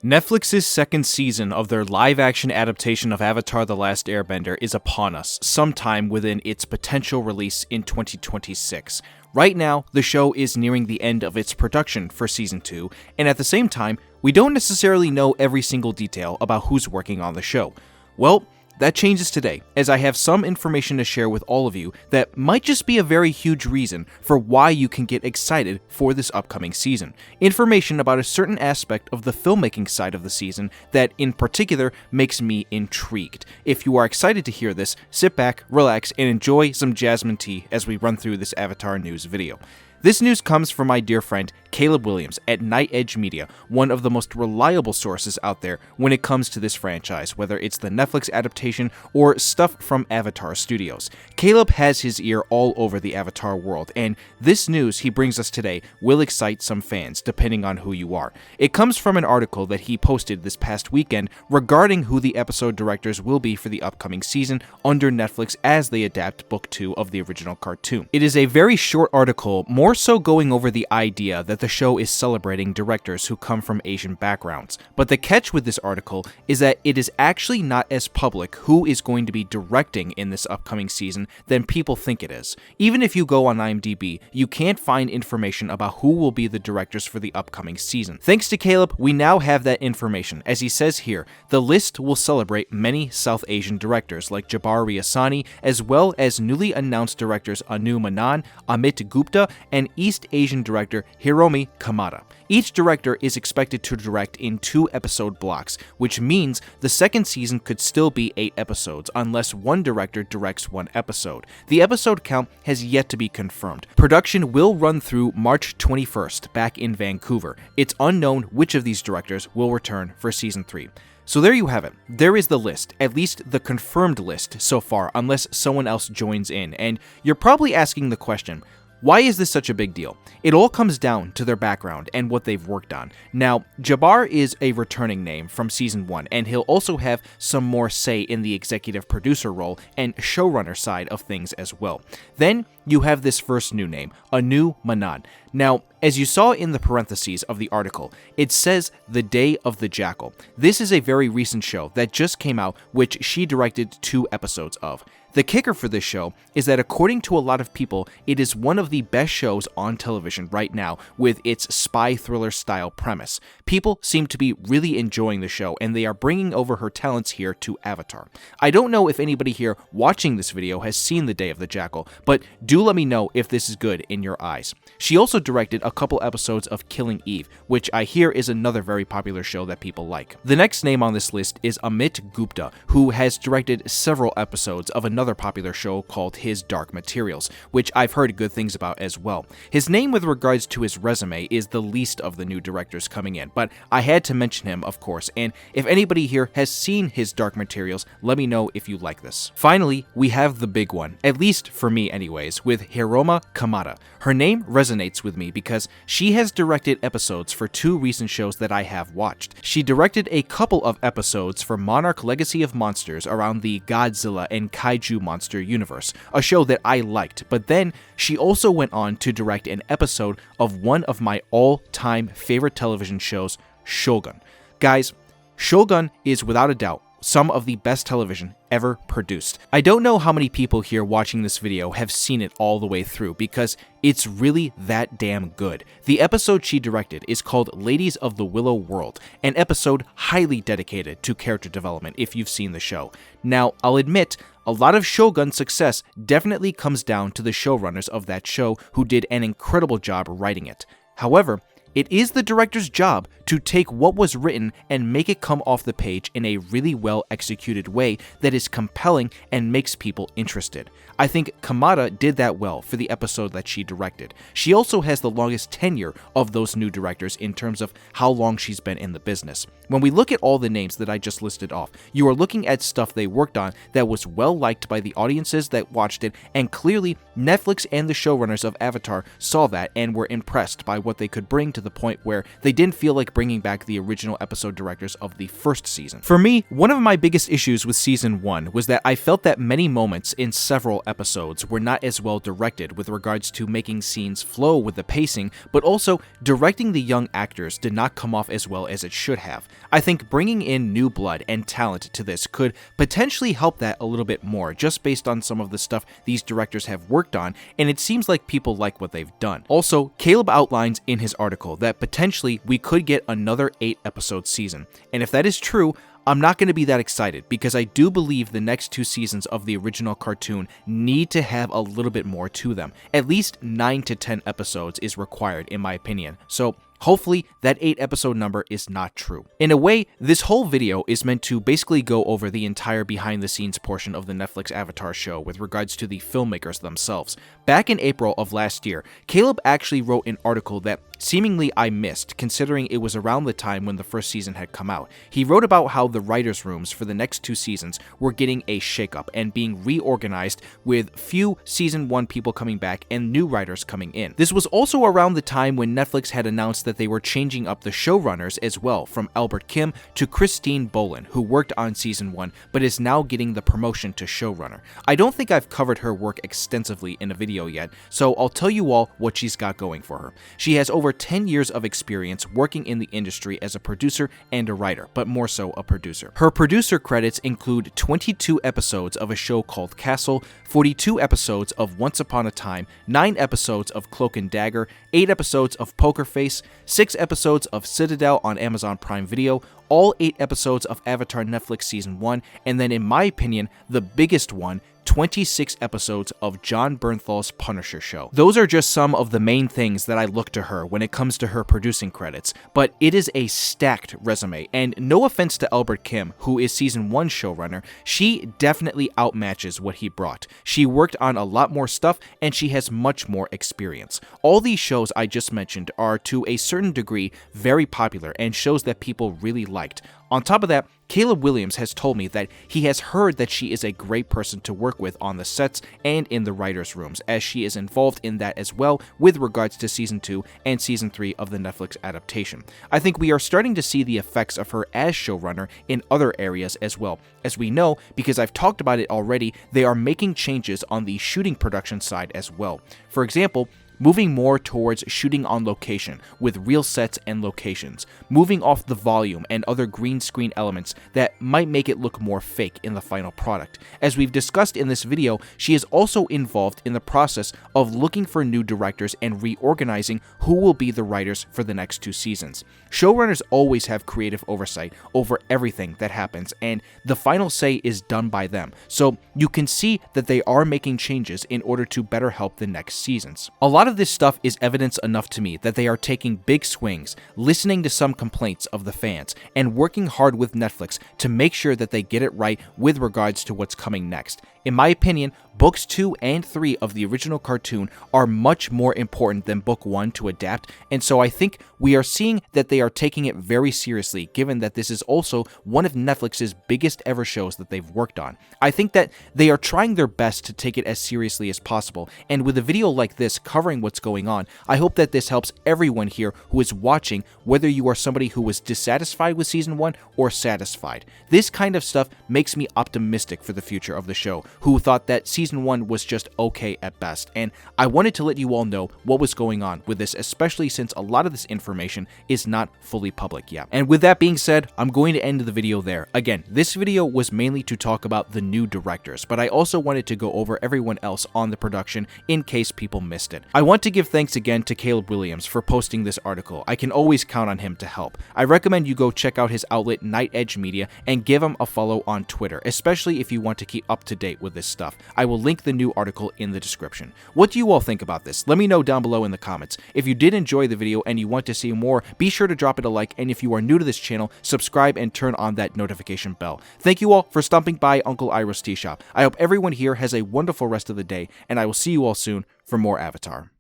Netflix's second season of their live-action adaptation of Avatar The Last Airbender is upon us, sometime within its potential release in 2026. Right now, the show is nearing the end of its production for Season 2, and at the same time, we don't necessarily know every single detail about who's working on the show. Well, that changes today, as I have some information to share with all of you that might just be a very huge reason for why you can get excited for this upcoming season. Information about a certain aspect of the filmmaking side of the season that in particular makes me intrigued. If you are excited to hear this, sit back, relax, and enjoy some jasmine tea as we run through this Avatar news video. This news comes from my dear friend Caleb Williams at Night Edge Media, one of the most reliable sources out there when it comes to this franchise, whether it's the Netflix adaptation or stuff from Avatar Studios. Caleb has his ear all over the Avatar world, and this news he brings us today will excite some fans, depending on who you are. It comes from an article that he posted this past weekend regarding who the episode directors will be for the upcoming season under Netflix as they adapt Book 2 of the original cartoon. It is a very short article, more so going over the idea that the show is celebrating directors who come from Asian backgrounds. But the catch with this article is that it is actually not as public who is going to be directing in this upcoming season than people think it is. Even if you go on IMDb, you can't find information about who will be the directors for the upcoming season. Thanks to Caleb, we now have that information. As he says here, the list will celebrate many South Asian directors like Jabbar Riasani, as well as newly announced directors Anu Menon, Amit Gupta, and East Asian director Hiromi Kamada. Each director is expected to direct in 2-episode blocks, which means the second season could still be 8 episodes unless one director directs 1 episode. The episode count has yet to be confirmed. Production will run through March 21st back in Vancouver. It's unknown which of these directors will return for Season 3. So there you have it. There is the list, at least the confirmed list so far, unless someone else joins in. And you're probably asking the question, why is this such a big deal? It all comes down to their background and what they've worked on. Now, Jabbar is a returning name from Season 1, and he'll also have some more say in the executive producer role and showrunner side of things as well. Then, you have this first new name, Anu Menon. Now, as you saw in the parentheses of the article, it says The Day of the Jackal. This is a very recent show that just came out, which she directed 2 episodes of. The kicker for this show is that according to a lot of people, it is one of the best shows on television right now with its spy thriller style premise. People seem to be really enjoying the show, and they are bringing over her talents here to Avatar. I don't know if anybody here watching this video has seen The Day of the Jackal, but do let me know if this is good in your eyes. She also directed a couple episodes of Killing Eve, which I hear is another very popular show that people like. The next name on this list is Amit Gupta, who has directed several episodes of another popular show called His Dark Materials, which I've heard good things about as well. His name with regards to his resume is the least of the new directors coming in, but I had to mention him, of course, and if anybody here has seen His Dark Materials, let me know if you like this. Finally, we have the big one, at least for me anyways, with Hiromi Kamada. Her name resonates with me because she has directed episodes for 2 recent shows that I have watched. She directed a couple of episodes for Monarch Legacy of Monsters around the Godzilla and Kaiju monster universe, a show that I liked, but then she also went on to direct an episode of one of my all-time favorite television shows, Shogun. Guys, Shogun is without a doubt some of the best television ever produced. I don't know how many people here watching this video have seen it all the way through because it's really that damn good. The episode she directed is called Ladies of the Willow World, an episode highly dedicated to character development if you've seen the show. Now, I'll admit, a lot of Shogun's success definitely comes down to the showrunners of that show who did an incredible job writing it. However, it is the director's job to take what was written and make it come off the page in a really well executed way that is compelling and makes people interested. I think Kamada did that well for the episode that she directed. She also has the longest tenure of those new directors in terms of how long she's been in the business. When we look at all the names that I just listed off, you are looking at stuff they worked on that was well liked by the audiences that watched it, and clearly Netflix and the showrunners of Avatar saw that and were impressed by what they could bring to the the point where they didn't feel like bringing back the original episode directors of the first season. For me, one of my biggest issues with season 1 was that I felt that many moments in several episodes were not as well directed with regards to making scenes flow with the pacing, but also directing the young actors did not come off as well as it should have. I think bringing in new blood and talent to this could potentially help that a little bit more, just based on some of the stuff these directors have worked on, and it seems like people like what they've done. Also, Caleb outlines in his article that potentially we could get another 8-episode season, and if that is true, I'm not going to be that excited because I do believe the next 2 seasons of the original cartoon need to have a little bit more to them. At least 9 to 10 episodes is required in my opinion, so hopefully that 8-episode number is not true. In a way, this whole video is meant to basically go over the entire behind-the-scenes portion of the Netflix Avatar show with regards to the filmmakers themselves. Back in April of last year, Caleb actually wrote an article that seemingly I missed, considering it was around the time when the first season had come out. He wrote about how the writers' rooms for the next 2 seasons were getting a shakeup and being reorganized, with few season 1 people coming back and new writers coming in. This was also around the time when Netflix had announced that they were changing up the showrunners as well, from Albert Kim to Christine Bolin, who worked on season 1 but is now getting the promotion to showrunner. I don't think I've covered her work extensively in a video yet, so I'll tell you all what she's got going for her. She has over 10 years of experience working in the industry as a producer and a writer, but more so a producer. Her producer credits include 22 episodes of a show called Castle, 42 episodes of Once Upon a Time, 9 episodes of Cloak and Dagger, 8 episodes of Poker Face, 6 episodes of Citadel on Amazon Prime Video, all 8 episodes of Avatar Netflix Season 1, and then in my opinion, the biggest one, 26 episodes of John Bernthal's Punisher show. Those are just some of the main things that I look to her when it comes to her producing credits, but it is a stacked resume, and no offense to Albert Kim, who is season 1 showrunner, she definitely outmatches what he brought. She worked on a lot more stuff, and she has much more experience. All these shows I just mentioned are to a certain degree very popular and shows that people really liked. On top of that, Caleb Williams has told me that he has heard that she is a great person to work with on the sets and in the writers' rooms, as she is involved in that as well with regards to Season 2 and Season 3 of the Netflix adaptation. I think we are starting to see the effects of her as showrunner in other areas as well. As we know, because I've talked about it already, they are making changes on the shooting production side as well. For example, moving more towards shooting on location with real sets and locations, moving off the volume and other green screen elements that might make it look more fake in the final product. As we've discussed in this video, she is also involved in the process of looking for new directors and reorganizing who will be the writers for the next 2 seasons. Showrunners always have creative oversight over everything that happens, and the final say is done by them, so you can see that they are making changes in order to better help the next seasons. A lot of this stuff is evidence enough to me that they are taking big swings, listening to some complaints of the fans, and working hard with Netflix to make sure that they get it right with regards to what's coming next. In my opinion, books 2 and 3 of the original cartoon are much more important than book 1 to adapt, and so I think we are seeing that they are taking it very seriously, given that this is also one of Netflix's biggest ever shows that they've worked on. I think that they are trying their best to take it as seriously as possible, and with a video like this covering what's going on, I hope that this helps everyone here who is watching, whether you are somebody who was dissatisfied with Season 1 or satisfied. This kind of stuff makes me optimistic for the future of the show, who thought that Season 1 was just okay at best, and I wanted to let you all know what was going on with this, especially since a lot of this information is not fully public yet. And with that being said, I'm going to end the video there. Again, this video was mainly to talk about the new directors, but I also wanted to go over everyone else on the production in case people missed it. I want to give thanks again to Caleb Williams for posting this article. I can always count on him to help. I recommend you go check out his outlet Night Edge Media and give him a follow on Twitter, especially if you want to keep up to date with this stuff. I will link the new article in the description. What do you all think about this? Let me know down below in the comments. If you did enjoy the video and you want to see more, be sure to drop it a like, and if you are new to this channel, subscribe and turn on that notification bell. Thank you all for stopping by Uncle Iroh's Tea Shop. I hope everyone here has a wonderful rest of the day, and I will see you all soon for more Avatar.